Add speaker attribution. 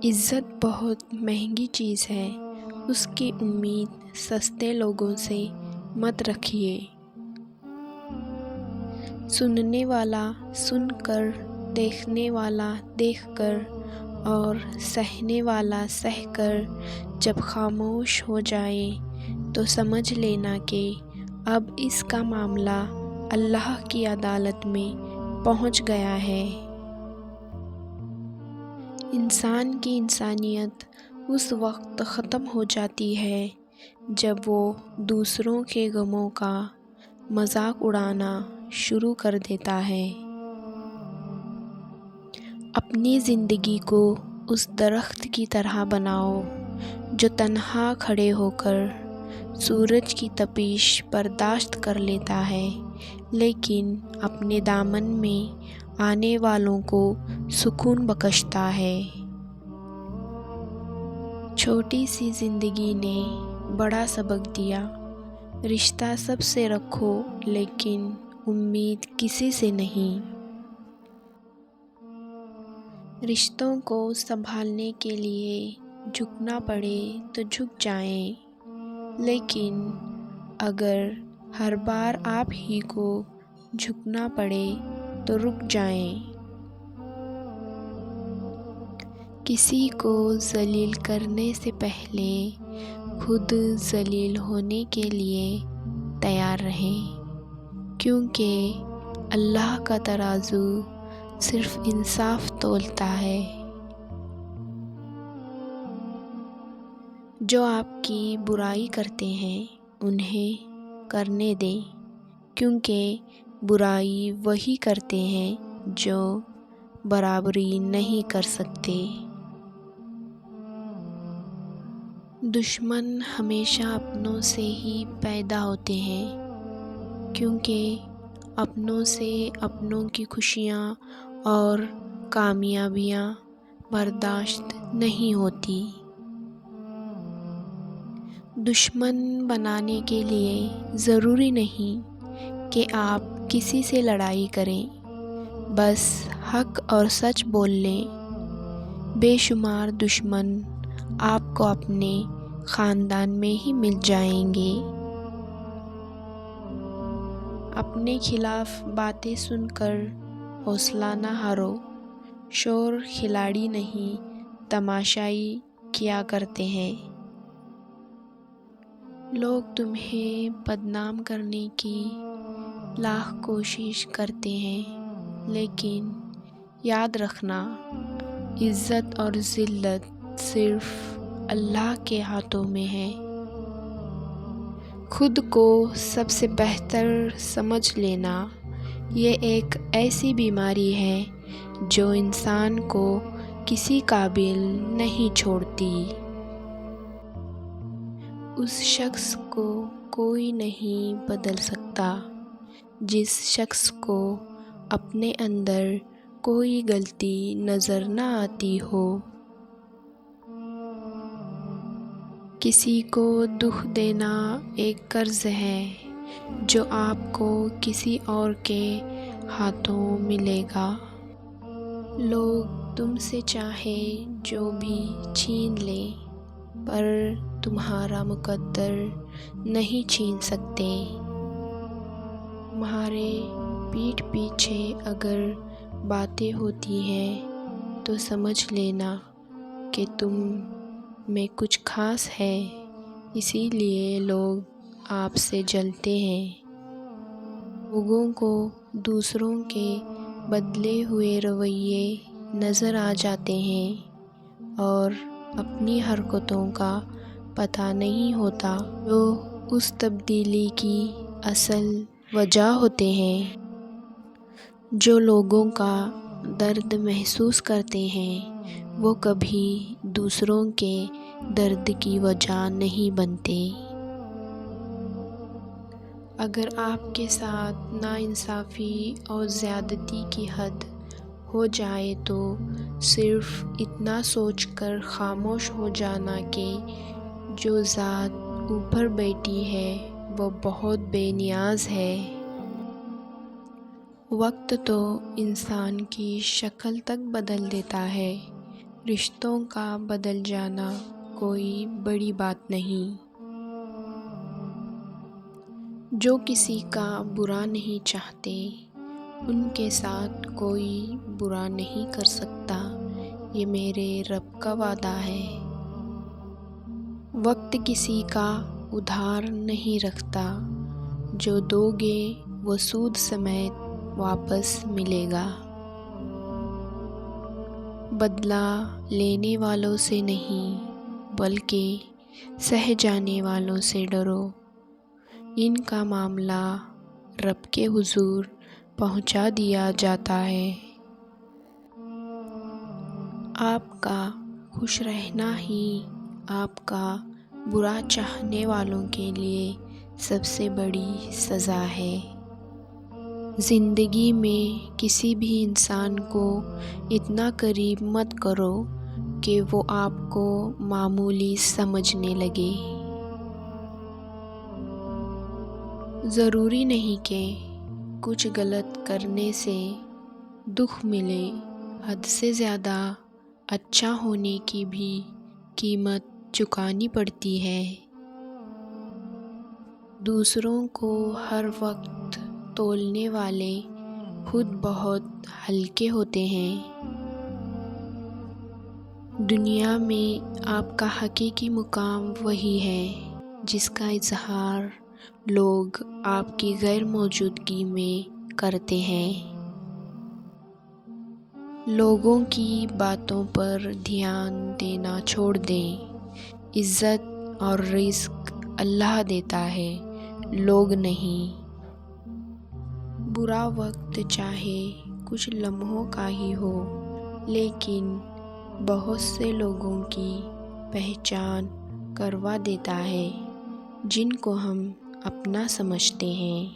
Speaker 1: عزت بہت مہنگی چیز ہے، اس کی امید سستے لوگوں سے مت رکھیے۔ سننے والا سن کر، دیکھنے والا دیکھ کر اور سہنے والا سہ کر جب خاموش ہو جائے تو سمجھ لینا کہ اب اس کا معاملہ اللہ کی عدالت میں پہنچ گیا ہے۔ انسان کی انسانیت اس وقت ختم ہو جاتی ہے جب وہ دوسروں کے غموں کا مذاق اڑانا شروع کر دیتا ہے۔ اپنی زندگی کو اس درخت کی طرح بناؤ جو تنہا کھڑے ہو کر سورج کی تپش برداشت کر لیتا ہے، لیکن اپنے دامن میں آنے والوں کو سکون بخشتا ہے۔ چھوٹی سی زندگی نے بڑا سبق دیا، رشتہ سب سے رکھو لیکن امید کسی سے نہیں۔ رشتوں کو سنبھالنے کے لیے جھکنا پڑے تو جھک جائیں، لیکن اگر ہر بار آپ ہی کو جھکنا پڑے تو رک جائیں۔ کسی کو ذلیل کرنے سے پہلے خود ذلیل ہونے کے لیے تیار رہیں، کیونکہ اللہ کا ترازو صرف انصاف تولتا ہے۔ جو آپ کی برائی کرتے ہیں انہیں کرنے دیں، کیونکہ برائی وہی کرتے ہیں جو برابری نہیں کر سکتے۔ دشمن ہمیشہ اپنوں سے ہی پیدا ہوتے ہیں، کیونکہ اپنوں سے اپنوں کی خوشیاں اور کامیابیاں برداشت نہیں ہوتی۔ دشمن بنانے کے لیے ضروری نہیں کہ آپ کسی سے لڑائی کریں، بس حق اور سچ بول لیں۔ بے شمار دشمن آپ کو اپنے خاندان میں ہی مل جائیں گے۔ اپنے خلاف باتیں سن کر حوصلہ نہ ہارو، شور کھلاڑی نہیں تماشائی کیا کرتے ہیں۔ لوگ تمہیں بدنام کرنے کی لاکھ کوشش کرتے ہیں، لیکن یاد رکھنا عزت اور ذلت صرف اللہ کے ہاتھوں میں ہے۔ خود کو سب سے بہتر سمجھ لینا یہ ایک ایسی بیماری ہے جو انسان کو کسی قابل نہیں چھوڑتی۔ اس شخص کو کوئی نہیں بدل سکتا جس شخص کو اپنے اندر کوئی غلطی نظر نہ آتی ہو۔ کسی کو دکھ دینا ایک قرض ہے جو آپ کو کسی اور کے ہاتھوں ملے گا۔ لوگ تم سے چاہے جو بھی چھین لیں، پر تمہارا مقدر نہیں چھین سکتے۔ تمہارے پیٹھ پیچھے اگر باتیں ہوتی ہیں تو سمجھ لینا کہ تم میں کچھ خاص ہے، اسی لیے لوگ آپ سے جلتے ہیں۔ لوگوں کو دوسروں کے بدلے ہوئے رویے نظر آ جاتے ہیں اور اپنی حرکتوں کا پتہ نہیں ہوتا جو اس تبدیلی کی اصل وجہ ہوتے ہیں۔ جو لوگوں کا درد محسوس کرتے ہیں وہ کبھی دوسروں کے درد کی وجہ نہیں بنتے۔ اگر آپ کے ساتھ ناانصافی اور زیادتی کی حد ہو جائے تو صرف اتنا سوچ کر خاموش ہو جانا کہ جو ذات اوپر بیٹھی ہے وہ بہت بے نیاز ہے۔ وقت تو انسان کی شکل تک بدل دیتا ہے، رشتوں کا بدل جانا کوئی بڑی بات نہیں۔ جو کسی کا برا نہیں چاہتے ان کے ساتھ کوئی برا نہیں کر سکتا، یہ میرے رب کا وعدہ ہے۔ وقت کسی کا ادھار نہیں رکھتا، جو دو گے وہ سود سمیت واپس ملے گا۔ بدلہ لینے والوں سے نہیں بلکہ سہ جانے والوں سے ڈرو، ان کا معاملہ رب کے حضور پہنچا دیا جاتا ہے۔ آپ کا خوش رہنا ہی آپ کا برا چاہنے والوں کے لیے سب سے بڑی سزا ہے۔ زندگی میں کسی بھی انسان کو اتنا قریب مت کرو کہ وہ آپ کو معمولی سمجھنے لگے۔ ضروری نہیں کہ کچھ غلط کرنے سے دکھ ملے، حد سے زیادہ اچھا ہونے کی بھی قیمت چکانی پڑتی ہے۔ دوسروں کو ہر وقت تولنے والے خود بہت ہلکے ہوتے ہیں۔ دنیا میں آپ کا حقیقی مقام وہی ہے جس کا اظہار لوگ آپ کی غیر موجودگی میں کرتے ہیں۔ لوگوں کی باتوں پر دھیان دینا چھوڑ دیں۔ عزت اور رزق اللہ دیتا ہے، لوگ نہیں۔ برا وقت چاہے کچھ لمحوں کا ہی ہو، لیکن بہت سے لوگوں کی پہچان کروا دیتا ہے جن کو ہم اپنا سمجھتے ہیں۔